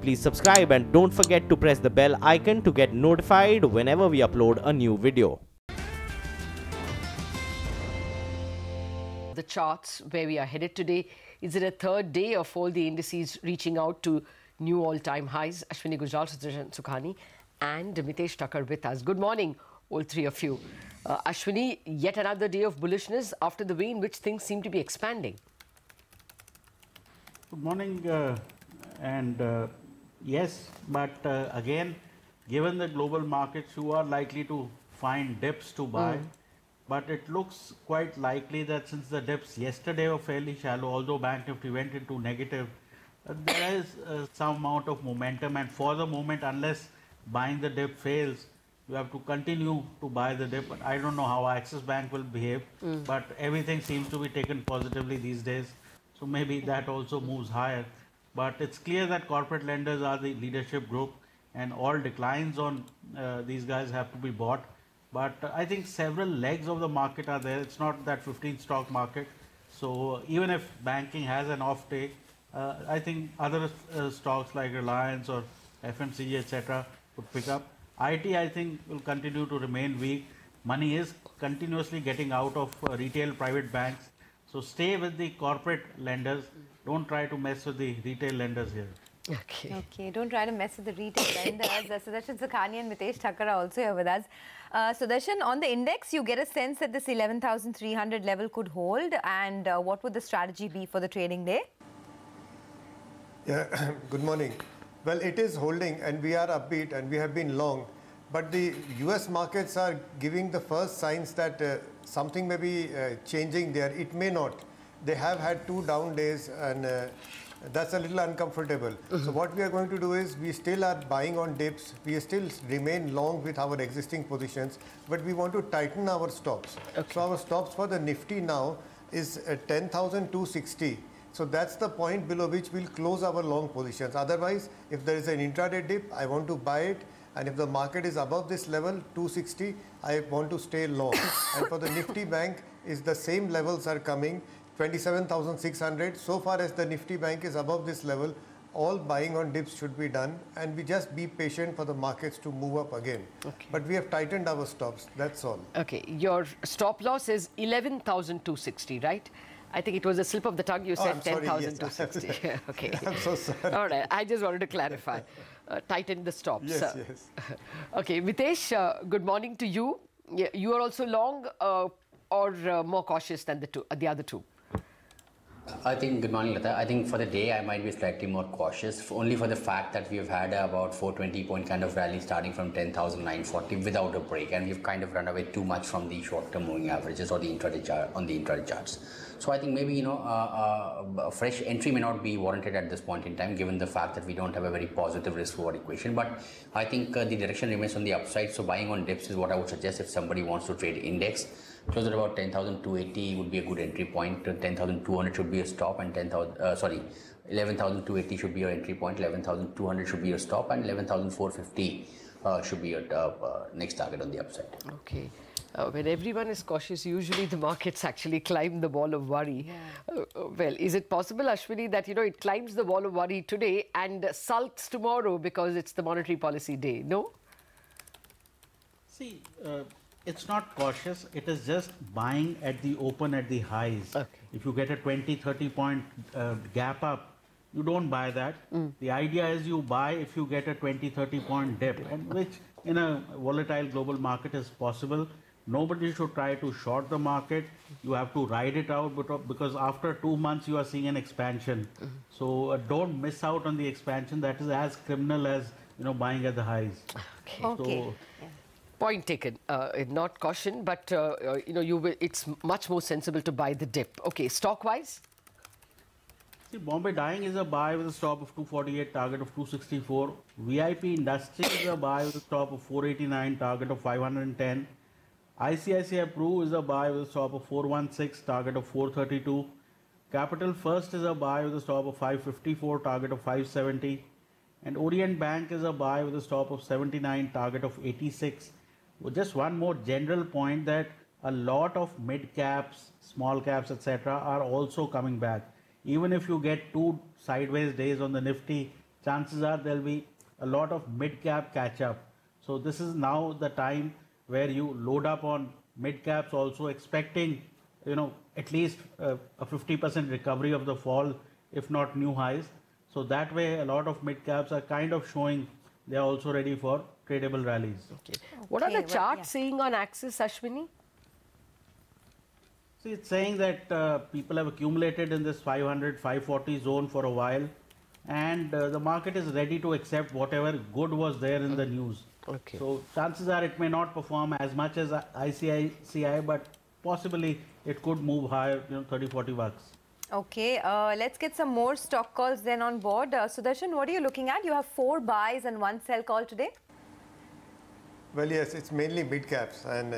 Please subscribe and don't forget to press the bell icon to get notified whenever we upload a new video. The charts where we are headed today. Is it a third day of all the indices reaching out to new all-time highs? Ashwani Gujral, Sudarshan Sukhani and Mitesh Thakkar with us. Good morning, all three of you. Ashwani, yet another day of bullishness after the way in which things seem to be expanding. Good morning, yes, but again, given the global markets, you are likely to find dips to buy. But it looks quite likely that since the dips yesterday were fairly shallow, although Bank Nifty went into negative, there is some amount of momentum. And for the moment, unless buying the dip fails, you have to continue to buy the dip. I don't know how Axis Bank will behave, but everything seems to be taken positively these days. So maybe that also moves higher. But it's clear that corporate lenders are the leadership group, and all declines on these guys have to be bought. But I think several legs of the market are there. It's not that 15 stock market. So even if banking has an off day, I think other stocks like Reliance or FMCG, etc. would pick up. IT, I think, will continue to remain weak. Money is continuously getting out of retail private banks. So stay with the corporate lenders. Don't try to mess with the retail lenders here. Okay, don't try to mess with the retail lenders. Sudarshan Sukhani and Mitesh Thakkar are also here with us. Sudarshan, on the index, you get a sense that this 11,300 level could hold, and what would the strategy be for the trading day? Yeah, good morning. Well, it is holding and we are upbeat and we have been long, but the US markets are giving the first signs that something may be changing there. It may not. They have had 2 down days, and that's a little uncomfortable. So what we are going to do is, we still are buying on dips. We still remain long with our existing positions, but we want to tighten our stops. So our stops for the Nifty now is 10,260. So that's the point below which we'll close our long positions. Otherwise, if there is an intraday dip, I want to buy it. And if the market is above this level, 260, I want to stay long. And for the Nifty Bank, is the same levels are coming, 27,600. So far as the Nifty Bank is above this level, all buying on dips should be done. And we just be patient for the markets to move up again. But we have tightened our stops, that's all. Okay, your stop loss is 11,260, right? I think it was a slip of the tongue. You said 10,260. Yes. Okay. I'm so sorry. All right. I just wanted to clarify. Tighten the stops. Yes, yes. Okay. Mitesh, good morning to you. You are also long or more cautious than the other two? I think, good morning, Lata. I think for the day, I might be slightly more cautious, only for the fact that we've had about 420 point kind of rally starting from 10,940 without a break, and we've kind of run away too much from the short-term moving averages or the intraday chart on the intraday charts. So I think maybe, a fresh entry may not be warranted at this point in time, given the fact that we don't have a very positive risk-reward equation. But I think the direction remains on the upside. So buying on dips is what I would suggest if somebody wants to trade index. Close at about 10,280 would be a good entry point. 10,200 should be a stop, and 11,280 should be your entry point. 11,200 should be your stop, and 11,450 should be your next target on the upside. Okay. When everyone is cautious, usually the markets actually climb the wall of worry. Well, is it possible, Ashwani, that it climbs the wall of worry today and sulks tomorrow because it's the monetary policy day? No. See. It's not cautious, it is just buying at the open at the highs. If you get a 20-30 point gap up, you don't buy that. The idea is you buy if you get a 20-30 point dip, and which in a volatile global market is possible. Nobody should try to short the market. You have to ride it out, because after 2 months you are seeing an expansion. So don't miss out on the expansion. That is as criminal as buying at the highs. So, point taken. Not caution, but it's much more sensible to buy the dip. Okay, stock-wise? See, Bombay Dyeing is a buy with a stop of 248, target of 264. VIP Industry is a buy with a stop of 489, target of 510. ICICI Pru is a buy with a stop of 416, target of 432. Capital First is a buy with a stop of 554, target of 570. And Orient Bank is a buy with a stop of 79, target of 86. Well, just one more general point, that a lot of mid caps, small caps, etc. are also coming back. Even if you get 2 sideways days on the Nifty, chances are there'll be a lot of mid-cap catch-up. So this is now the time where you load up on mid-caps, also expecting, at least a 50% recovery of the fall, if not new highs. So that way, a lot of mid-caps are kind of showing they are also ready for tradable rallies. Okay. What are the charts saying on Axis, Ashwini? See, it's saying that people have accumulated in this 500, 540 zone for a while, and the market is ready to accept whatever good was there in the news. Okay. So chances are it may not perform as much as ICICI, but possibly it could move higher, 30, 40 bucks. Okay, let's get some more stock calls then on board. Sudarshan, what are you looking at? You have 4 buys and 1 sell call today. Well, yes, it's mainly mid caps, and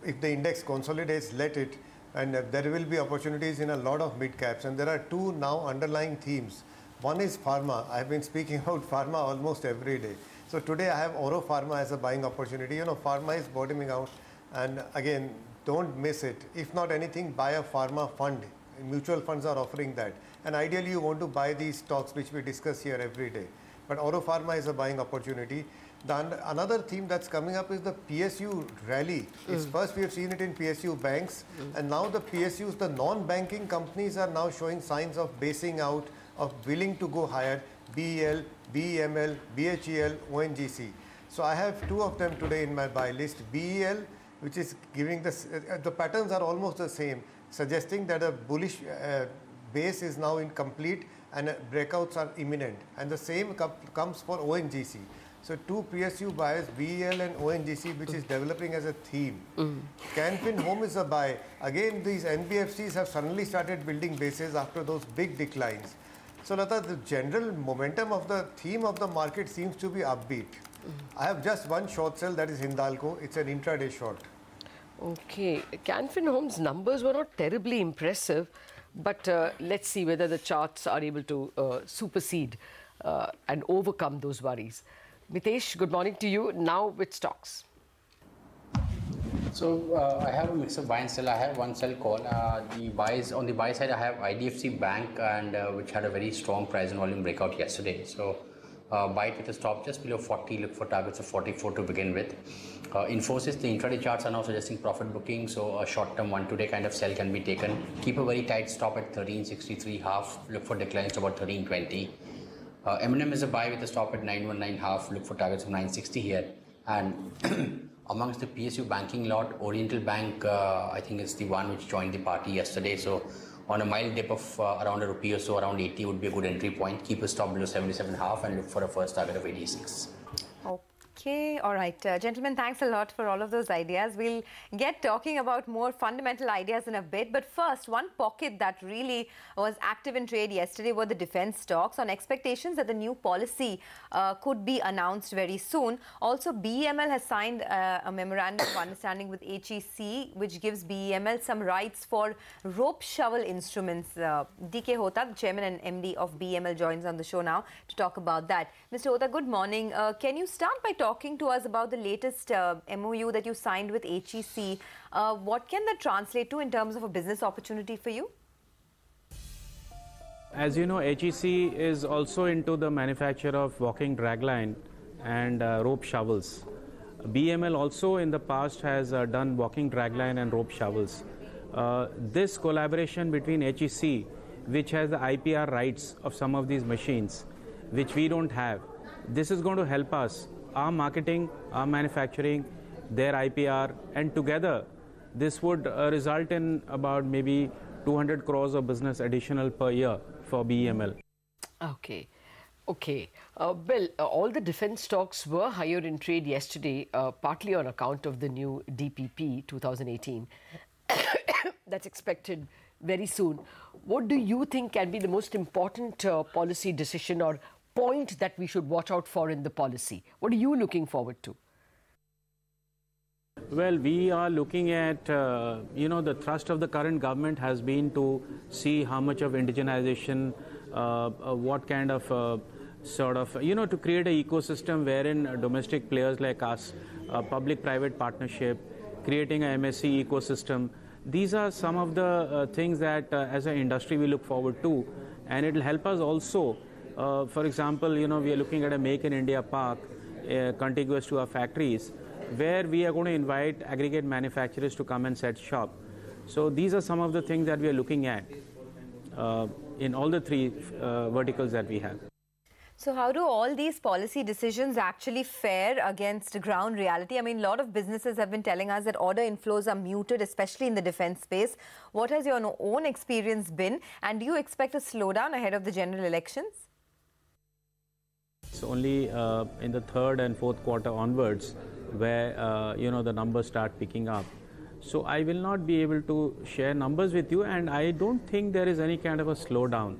if the index consolidates, let it, and there will be opportunities in a lot of mid caps. And there are 2 now underlying themes. One is pharma. I have been speaking about pharma almost every day. So today I have Oro Pharma as a buying opportunity. Pharma is bottoming out, and again, don't miss it. If not anything, buy a pharma fund. Mutual funds are offering that, and ideally you want to buy these stocks which we discuss here every day. But Oro Pharma is a buying opportunity. Another theme that's coming up is the PSU rally. It's first we have seen it in PSU banks, and now the PSUs, the non-banking companies, are now showing signs of basing out, of willing to go higher. BEL, BEML, BHEL, ONGC. So I have 2 of them today in my buy list. BEL, which is giving the patterns are almost the same, suggesting that a bullish base is now incomplete and breakouts are imminent. And the same comes for ONGC. So 2 PSU buyers, BEL and ONGC, which is developing as a theme. Canfin Home is a buy. Again, these NBFCs have suddenly started building bases after those big declines. So Lata, the general momentum of the theme of the market seems to be upbeat. I have just 1 short sell, that is Hindalco. It's an intraday short. Okay, Canfin Home's numbers were not terribly impressive, but let's see whether the charts are able to supersede and overcome those worries. Mitesh, good morning to you. Now with stocks. So I have a mix of buy and sell. I have 1 sell call. On the buy side, I have IDFC Bank, and which had a very strong price and volume breakout yesterday. So buy it with a stop just below 40. Look for targets of 44 to begin with. Infosys, the intraday charts are now suggesting profit booking, so a short-term 1 today kind of sell can be taken. Keep a very tight stop at 1363.5. Look for declines to about 1320. M&M is a buy with a stop at 919.5. Look for targets of 960 here. And amongst the PSU banking lot, Oriental Bank, I think it's the one which joined the party yesterday. So on a mild dip of around a rupee or so, around 80 would be a good entry point. Keep a stop below 77.5 and look for a first target of 86. Okay, all right. Gentlemen, thanks a lot for all of those ideas. We'll get talking about more fundamental ideas in a bit. But first, one pocket that really was active in trade yesterday were the defense stocks on expectations that the new policy could be announced very soon. Also, BEML has signed a memorandum of understanding with HEC, which gives BEML some rights for rope shovel instruments. DK Hota, the chairman and MD of BEML, joins on the show now to talk about that. Mr. Hota, good morning. Can you start by talking to us about the latest MOU that you signed with HEC? What can that translate to in terms of a business opportunity for you? As you know, HEC is also into the manufacture of walking dragline and rope shovels. BEML also in the past has done walking dragline and rope shovels. This collaboration between HEC, which has the IPR rights of some of these machines, which we don't have, this is going to help us, our marketing, our manufacturing, their IPR, and together this would result in about maybe 200 crores of business additional per year for BEML. Okay. Okay. Well, all the defense stocks were higher in trade yesterday, partly on account of the new DPP 2018 that's expected very soon. What do you think can be the most important policy decision or point that we should watch out for in the policy? What are you looking forward to? Well, we are looking at, the thrust of the current government has been to see how much of indigenization, what kind of to create an ecosystem wherein domestic players like us, public-private partnership, creating a MSC ecosystem. These are some of the things that as an industry we look forward to, and it will help us also For example, we are looking at a Make in India park contiguous to our factories, where we are going to invite aggregate manufacturers to come and set shop. So these are some of the things that we are looking at in all the three verticals that we have. So how do all these policy decisions actually fare against ground reality? I mean, a lot of businesses have been telling us that order inflows are muted, especially in the defense space. What has your own experience been? And do you expect a slowdown ahead of the general elections? It's only in the third and fourth quarter onwards where, the numbers start picking up. So I will not be able to share numbers with you, and I don't think there is any kind of a slowdown.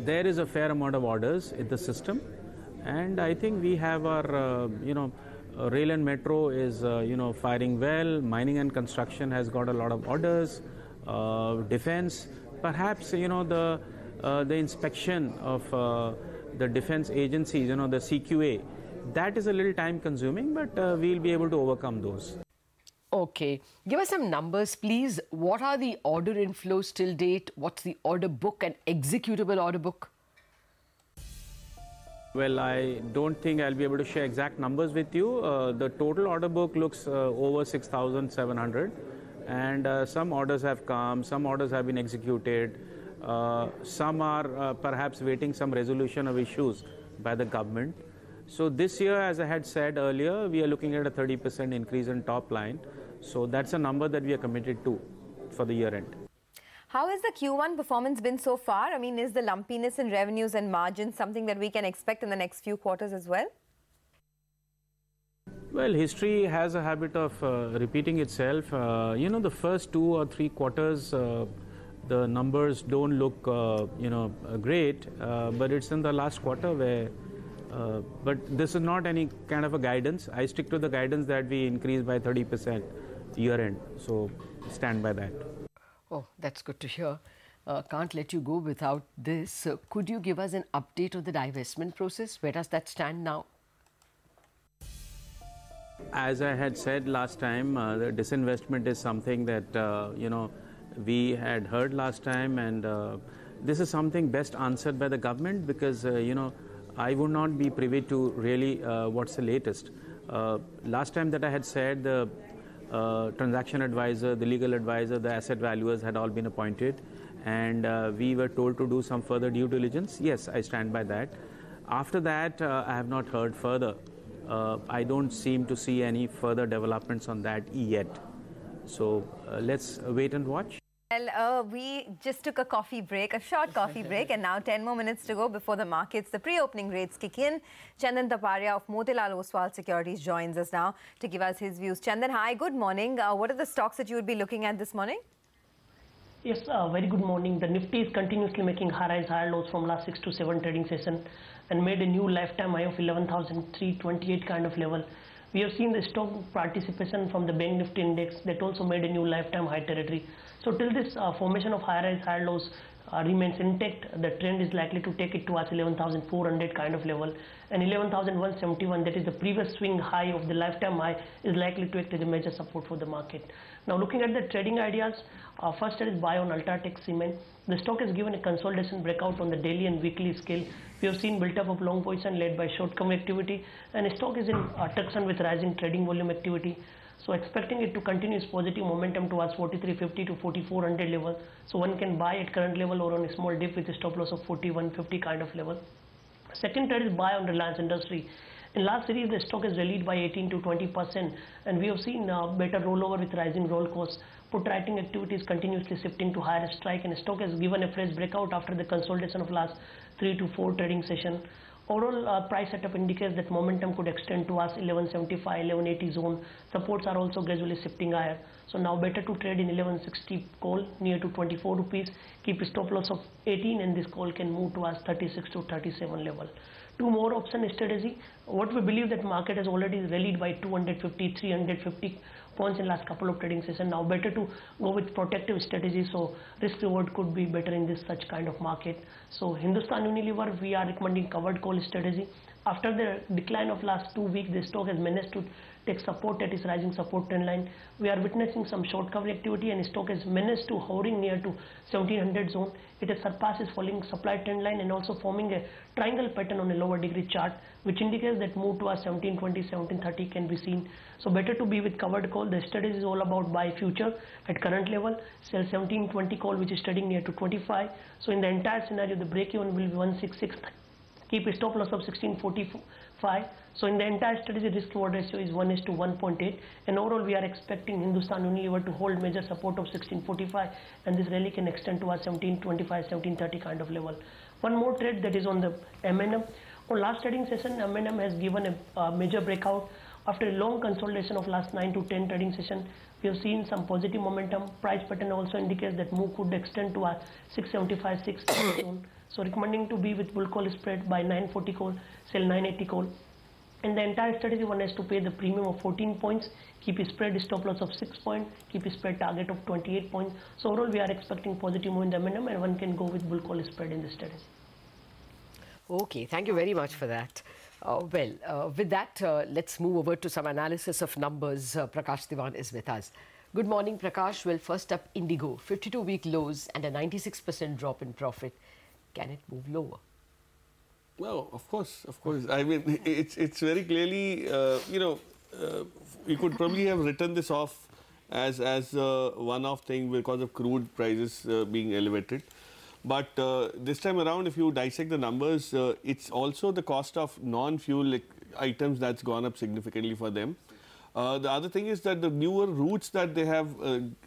There is a fair amount of orders in the system, and I think we have our, rail and metro is, firing well. Mining and construction has got a lot of orders. Defense, perhaps, the inspection of the defense agencies, the CQA, that is a little time consuming, but we'll be able to overcome those. Okay. Give us some numbers, please. What are the order inflows till date? What's the order book and executable order book? Well, I don't think I'll be able to share exact numbers with you. The total order book looks over 6,700, and some orders have come, some orders have been executed. Some are perhaps waiting some resolution of issues by the government. So this year, as I had said earlier, we are looking at a 30% increase in top line. So that's a number that we are committed to for the year end. How has the Q1 performance been so far? I mean, is the lumpiness in revenues and margins something that we can expect in the next few quarters as well? Well, history has a habit of repeating itself. The first 2 or 3 quarters, the numbers don't look, great, but it's in the last quarter where, but this is not any kind of a guidance. I stick to the guidance that we increase by 30% year end. So stand by that. Oh, that's good to hear. Can't let you go without this. Could you give us an update of the divestment process? Where does that stand now? As I had said last time, the disinvestment is something that, we had heard last time, and this is something best answered by the government because, I would not be privy to really what's the latest. Last time that I had said, the transaction advisor, the legal advisor, the asset valuers had all been appointed, and we were told to do some further due diligence. Yes, I stand by that. After that, I have not heard further. I don't seem to see any further developments on that yet. So let's wait and watch. Well, we just took a coffee break, a short coffee break, and now 10 more minutes to go before the markets. The pre-opening rates kick in. Chandan Taparia of Motilal Oswal Securities joins us now to give us his views. Chandan, hi, good morning. What are the stocks that you would be looking at this morning? Yes, very good morning. The Nifty is continuously making higher highs, higher lows from last 6 to 7 trading session and made a new lifetime high of 11,328 kind of level. We have seen the stock participation from the Bank Nifty index that also made a new lifetime high territory. So till this formation of higher highs, higher lows remains intact, the trend is likely to take it towards 11,400 kind of level, and 11,171, that is the previous swing high of the lifetime high, is likely to act as a major support for the market. Now looking at the trading ideas, first there is buy on Ultratech Cement. The stock has given a consolidation breakout on the daily and weekly scale. We have seen built up of long position led by short come activity, and the stock is in traction with rising trading volume activity. So expecting it to continue its positive momentum towards 4350 to 4400 level. So one can buy at current level or on a small dip with a stop loss of 4150 kind of level. Second trade is buy on Reliance Industry. In last series, the stock has rallied by 18 to 20%, and we have seen better rollover with rising roll costs. Put writing activity is continuously shifting to higher strike, and stock has given a fresh breakout after the consolidation of last 3 to 4 trading session. Overall price setup indicates that momentum could extend towards 1175, 1180 zone. Supports are also gradually shifting higher. So now better to trade in 1160 call near to 24 rupees. Keep a stop loss of 18, and this call can move towards 36 to 37 level. Two more option strategy. What we believe that market has already rallied by 250, 350 points in last couple of trading sessions. Now better to go with protective strategy, so risk reward could be better in this such kind of market. So Hindustan Unilever, we are recommending covered call strategy. After the decline of last 2 weeks, the stock has managed to take support at its rising support trend line. We are witnessing some short cover activity, and stock has managed to hovering near to 1700 zone. It has surpassed its falling supply trend line and also forming a triangle pattern on a lower degree chart, which indicates that move towards 1720, 1730 can be seen. So better to be with covered call. The strategy is all about buy future at current level, sell 1720 call, which is trading near to 25. So in the entire scenario, the break even will be 166. Keep a stop loss of 1645. So in the entire strategy, risk reward ratio is 1:1.8, and overall we are expecting Hindustan Unilever to hold major support of 1645, and this rally can extend to our 1725, 1730 kind of level. One more trade that is on the M&M. On last trading session, M&M has given a major breakout. After a long consolidation of last 9 to 10 trading session, we have seen some positive momentum. Price pattern also indicates that move could extend to our 675, 680 zone. So recommending to be with bull call spread by 940 call, sell 980 call. In the entire strategy, one has to pay the premium of 14 points, keep a spread stop loss of 6 points, keep a spread target of 28 points. So overall, we are expecting positive move in the M&M, and one can go with bull call spread in this strategy. Okay, thank you very much for that. With that, let's move over to some analysis of numbers. Prakash Diwan is with us. Good morning, Prakash. Well, first up, Indigo, 52-week lows and a 96% drop in profit. Can it move lower? Well, of course. I mean, it's very clearly, we could probably have written this off as a one-off thing because of crude prices being elevated. But this time around, if you dissect the numbers, it's also the cost of non-fuel items that's gone up significantly for them. The other thing is that the newer routes that they have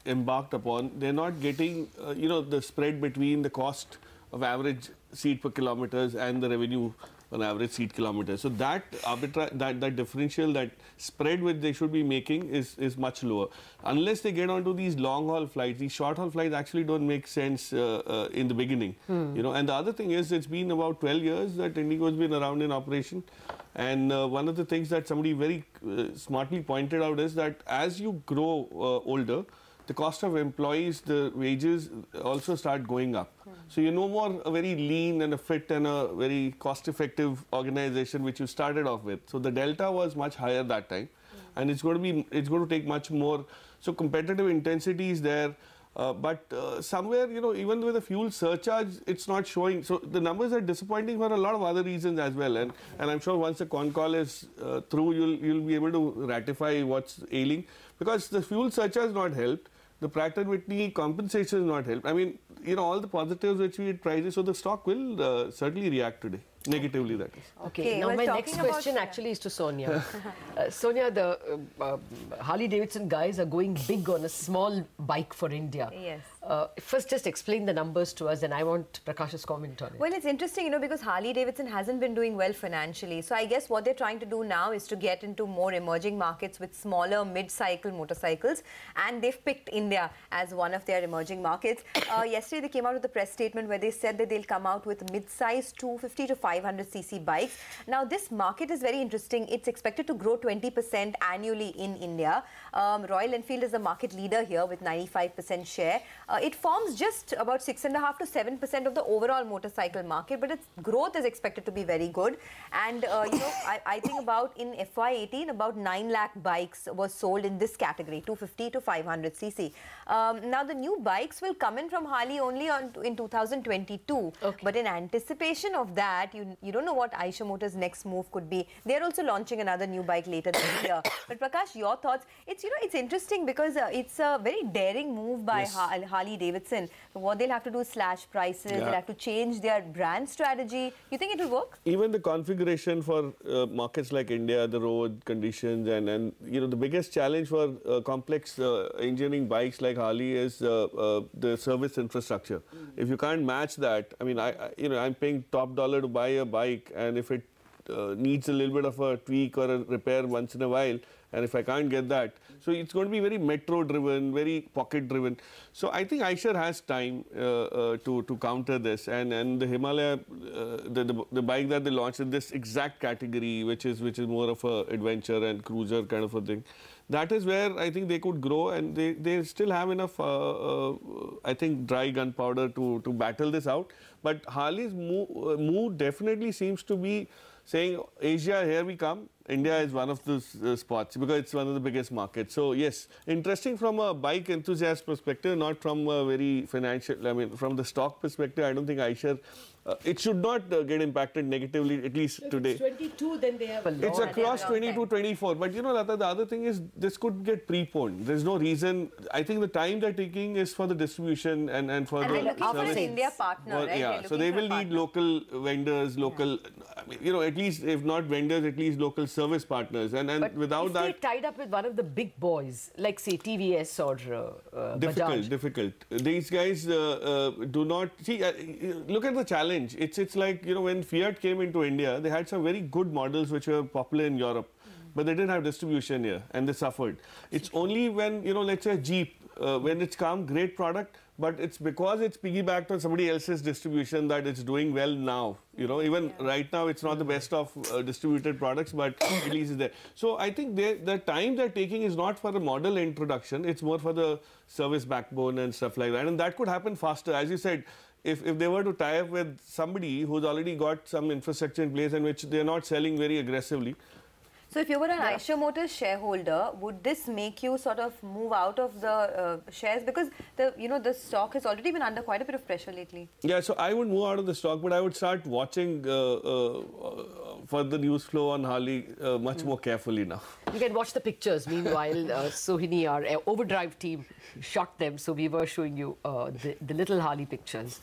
embarked upon, they're not getting, the spread between the cost of average seat per kilometers and the revenue on average seat kilometers. So that that differential, that spread which they should be making is much lower. Unless they get onto these long haul flights, these short haul flights actually don't make sense in the beginning. And the other thing is, it's been about 12 years that Indigo has been around in operation. And one of the things that somebody very smartly pointed out is that as you grow older, the cost of employees, the wages also start going up. So you're no more a very lean and a fit and a very cost-effective organization which you started off with. So the delta was much higher that time, and it's going to take much more. So competitive intensity is there, but somewhere, even with a fuel surcharge, it's not showing. So the numbers are disappointing for a lot of other reasons as well. And I'm sure once the con call is through, you'll be able to ratify what's ailing, because the fuel surcharge has not helped. The Pratt & Whitney compensation has not helped. I mean, all the positives which we had prices, so the stock will certainly react today. Negatively, that is. Okay, now my next question actually is to Sonia. Sonia, the Harley-Davidson guys are going big on a small bike for India. Yes. First, just explain the numbers to us, and I want Prakash's comment on it. Well, it's interesting, because Harley-Davidson hasn't been doing well financially. So I guess what they're trying to do now is to get into more emerging markets with smaller mid-cycle motorcycles. And they've picked India as one of their emerging markets. Yesterday, they came out with a press statement where they said that they'll come out with mid-size 250 to 500cc bikes. Now, this market is very interesting. It's expected to grow 20% annually in India. Royal Enfield is the market leader here with 95% share. It forms just about 6.5 to 7% of the overall motorcycle market, but its growth is expected to be very good. And, I think in FY18, about 9 lakh bikes were sold in this category, 250 to 500cc. Now, the new bikes will come in from Harley only in 2022. Okay. But in anticipation of that, you don't know what Eicher Motors' next move could be. They're also launching another new bike later this year. But Prakash, your thoughts? It's interesting because it's a very daring move by Harley-Davidson. What they'll have to do is slash prices. They'll have to change their brand strategy. You think it will work? Even the configuration for markets like India, the road conditions, and the biggest challenge for complex engineering bikes like Harley is the service infrastructure. If you can't match that, I mean, I'm paying top dollar to buy a bike, and if it needs a little bit of a tweak or a repair once in a while, and if I can't get that, so it's going to be very metro driven, very pocket driven. So I think Eicher has time to counter this, and the Himalaya, the bike that they launched in this exact category, which is more of a adventure and cruiser kind of a thing, that is where I think they could grow, and they still have enough, I think, dry gunpowder to battle this out. But Harley's move definitely seems to be saying Asia, here we come. India is one of those spots because it's one of the biggest markets. So yes, interesting from a bike enthusiast perspective, not from a very financial, I mean, from the stock perspective, I don't think iShares, it should not get impacted negatively, at least So today. If it's 22, then they have a lot. It's across 22, 24. But you know, Lata, the other thing is this could get preponed. There's no reason. I think the time they're taking is for the distribution and for And the they're looking for an service. India partner, right? Yeah, They're so they looking for will a need partner. local vendors, local, I mean, you know, at least if not vendors, at least local service partners. And But without if that, they tied up with one of the big boys, like say TVS or Bajaj. difficult. These guys do not see. Look at the challenge. It's like, you know, when Fiat came into India, they had some very good models which were popular in Europe, but they didn't have distribution here, and they suffered. It's only when, you know, let's say Jeep, when it's come, great product, but it's because it's piggybacked on somebody else's distribution that it's doing well now. You know, even right now, it's not the best of distributed products, but at least it's there. So I think the time they're taking is not for the model introduction, it's more for the service backbone and stuff like that. And that could happen faster. As you said, if they were to tie up with somebody who's already got some infrastructure in place and which they're not selling very aggressively. So if you were an Eicher Motors shareholder, would this make you sort of move out of the shares? Because the stock has already been under quite a bit of pressure lately. Yeah, so I would move out of the stock, but I would start watching for the news flow on Harley much more carefully now. You can watch the pictures. Meanwhile, Sohini, our Overdrive team, shot them. So we were showing you the little Harley pictures.